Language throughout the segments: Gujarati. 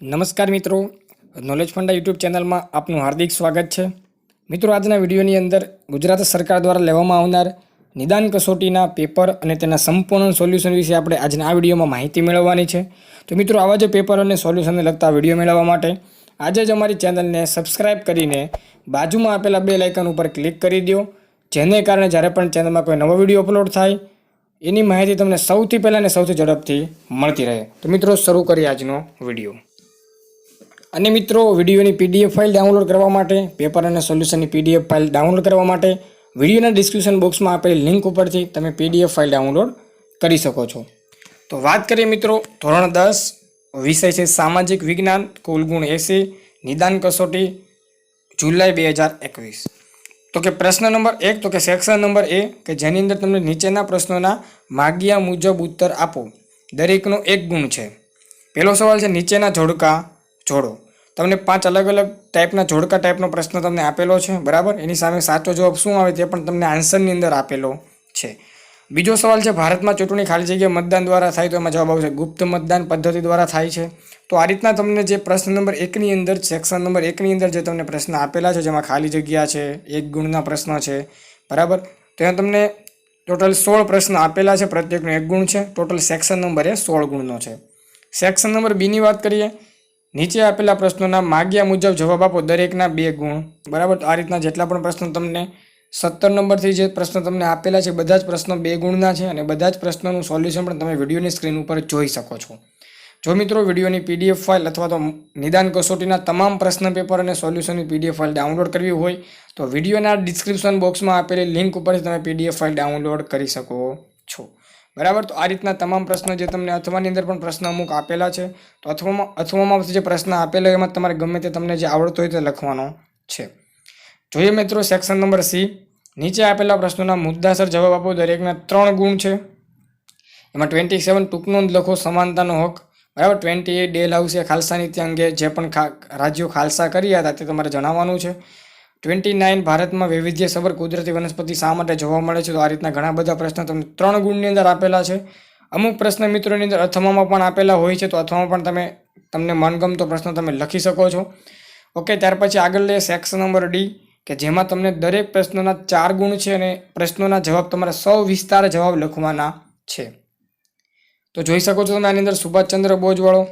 નમસ્કાર મિત્રો, નોલેજ ફંડા યુટ્યુબ ચેનલમાં આપનું હાર્દિક સ્વાગત છે। મિત્રો, આજના વિડીયોની અંદર ગુજરાત સરકાર દ્વારા લેવામાં આવનાર નિદાન કસોટીના પેપર અને તેના સંપૂર્ણ સોલ્યુશન વિશે આપણે આજના આ વિડીયોમાં માહિતી મેળવવાની છે। તો મિત્રો, આવા જ પેપર અને સોલ્યુશનને લગતા વિડીયો મેળવવા માટે આજે જ અમારી ચેનલને સબસ્ક્રાઇબ કરીને બાજુમાં આપેલા બેલ આઇકન ઉપર ક્લિક કરી દો, જેને કારણે જ્યારે પણ ચેનલમાં કોઈ નવો વિડીયો અપલોડ થાય એની માહિતી તમને સૌથી પહેલાં અને સૌથી ઝડપથી મળતી રહે। તો મિત્રો, શરૂ કરીએ આજનો વિડીયો। અને મિત્રો, વિડીયોની પીડીએફ ફાઇલ ડાઉનલોડ કરવા માટે, પેપર અને સોલ્યુશનની પીડીએફ ફાઇલ ડાઉનલોડ કરવા માટે વિડીયોના ડિસ્ક્રિપ્શન બોક્સમાં આપેલી લિંક ઉપરથી તમે પીડીએફ ફાઇલ ડાઉનલોડ કરી શકો છો। તો વાત કરીએ મિત્રો, ધોરણ 10 વિષય છે સામાજિક વિજ્ઞાન, કુલ ગુણ 80, નિદાન કસોટી જુલાઈ 2021। તો કે પ્રશ્ન નંબર 1, તો કે સેક્શન નંબર A કે જેની અંદર તમને નીચેના પ્રશ્નોના માગ્યા મુજબ ઉત્તર આપો, દરેકનો 1 ગુણ છે। પહેલો સવાલ છે નીચેના જોડકા જોડો। તમને 5 અલગ અલગ ટાઈપના જોડકા ટાઈપનો પ્રશ્ન તમને આપેલો છે, બરાબર। એની સામે સાચો જવાબ શું આવે તે પણ તમને આન્સરની અંદર આપેલો છે। બીજો સવાલ છે ભારતમાં ચૂંટણી ખાલી જગ્યા મતદાન દ્વારા થાય, તો એમાં જવાબ આવશે ગુપ્ત મતદાન પદ્ધતિ દ્વારા થાય છે। તો આ રીતના તમને જે પ્રશ્ન નંબર 1ની અંદર, સેક્શન નંબર 1ની અંદર જે તમને પ્રશ્ન આપેલા છે, જેમાં ખાલી જગ્યા છે, 1 ગુણના પ્રશ્ન છે, બરાબર। તો એમાં તમને ટોટલ 16 પ્રશ્ન આપેલા છે, પ્રત્યેકનો 1 ગુણ છે। ટોટલ સેક્શન નંબર એ 16 ગુણનો છે। સેક્શન નંબર બીની વાત કરીએ, નીચે આપેલા પ્રશ્નોના માગ્યા મુજબ જવાબ આપો, દરેકના 2 ગુણ, બરાબર। તો આ રીતના જેટલા પણ પ્રશ્નો તમને 17 નંબરથી જે પ્રશ્નો તમને આપેલા છે, બધા જ પ્રશ્નો 2 ગુણના છે અને બધા જ પ્રશ્નોનું સોલ્યુશન પણ તમે વિડીયોની સ્ક્રીન ઉપર જોઈ શકો છો। જો મિત્રો, વિડીયોની પીડીએફ ફાઇલ અથવા તો નિદાન કસોટીના તમામ પ્રશ્ન પેપર અને સોલ્યુશનની પીડીએફ ફાઇલ ડાઉનલોડ કરવી હોય તો વિડીયોના ડિસ્ક્રિપ્શન બોક્સમાં આપેલી લિંક ઉપરથી તમે પીડીએફ ફાઇલ ડાઉનલોડ કરી શકો છો, બરાબર। તો આ રીતના તમામ પ્રશ્નો જે તમને અથવાની અંદર પણ પ્રશ્ન અમુક આપેલા છે, તો અથવામાં જે પ્રશ્ન આપેલો એમાં તમારે ગમે તે તમને જે આવડતો હોય તે લખવાનો છે। જોઈએ મિત્રો, સેક્શન નંબર C, નીચે આપેલા પ્રશ્નોના મુદ્દાસર જવાબ આપો, દરેકના 3 ગુણ છે। એમાં 27 ટૂંકનોંધ લખો, સમાનતાનો હક, બરાબર। 28 ડેલહાઉસે ખાલસા નીતિ અંગે જે પણ રાજ્યો ખાલસા કર્યા હતા તે તમારે જણાવવાનું છે। 29 ભારતમાં વૈવિધ્યસભર કુદરતી વનસ્પતિ શા માટે જોવા મળે છે। તો આ રીતના ઘણા બધા પ્રશ્નો તમને 3 ગુણની અંદર આપેલા છે। અમુક પ્રશ્ન મિત્રોની અંદર અથવામાં પણ આપેલા હોય છે, તો અથવામાં પણ તમને મનગમતો પ્રશ્ન તમે લખી શકો છો, ઓકે। ત્યાર પછી આગળ લઈએ સેક્શન નંબર D કે જેમાં તમને દરેક પ્રશ્નોના 4 ગુણ છે અને પ્રશ્નોના જવાબ તમારે સવિસ્તાર જવાબ લખવાના છે। તો જોઈ શકો છો તમે આની અંદર સુભાષચંદ્ર બોઝ વાળો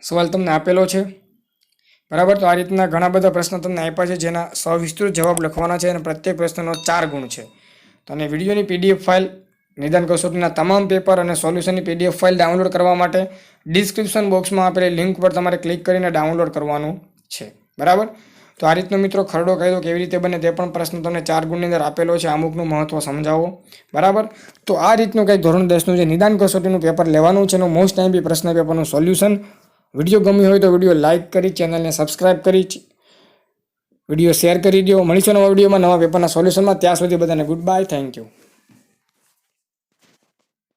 સવાલ તમને આપેલો છે, બરાબર। તો આ રીતના ઘણા બધા પ્રશ્નો તમને આપ્યા છે જેના સવિસ્તૃત જવાબ લખવાના છે અને પ્રત્યેક પ્રશ્નનો 4 ગુણ છે। તો અને વિડીયોની પીડીએફ ફાઇલ, નિદાન કસોટીના તમામ પેપર અને સોલ્યુશનની પીડીએફ ફાઇલ ડાઉનલોડ કરવા માટે ડિસ્ક્રિપ્શન બોક્સમાં આપેલી લિંક પર તમારે ક્લિક કરીને ડાઉનલોડ કરવાનું છે, બરાબર। તો આ રીતનો મિત્રો ખરડો કાયદો કેવી રીતે બને તે પણ પ્રશ્ન તમને 4 ગુણની અંદર આપેલો છે, અમુકનું મહત્વ સમજાવો, બરાબર। તો આ રીતનું કંઈક ધોરણ 10નું જે નિદાન કસોટીનું પેપર લેવાનું છે એનું મોસ્ટ ટાઈમ પ્રશ્ન પેપરનું સોલ્યુશન। વિડીયો ગમ્યો હોય તો વિડીયો લાઇક કરી, ચેનલને સબસ્ક્રાઇબ કરી, વિડીયો શેર કરી દો। મળીશું નવા વિડીયોમાં, નવા પેપરના સોલ્યુશનમાં। ત્યાં સુધી બધાને ગુડ બાય, થેન્ક યુ।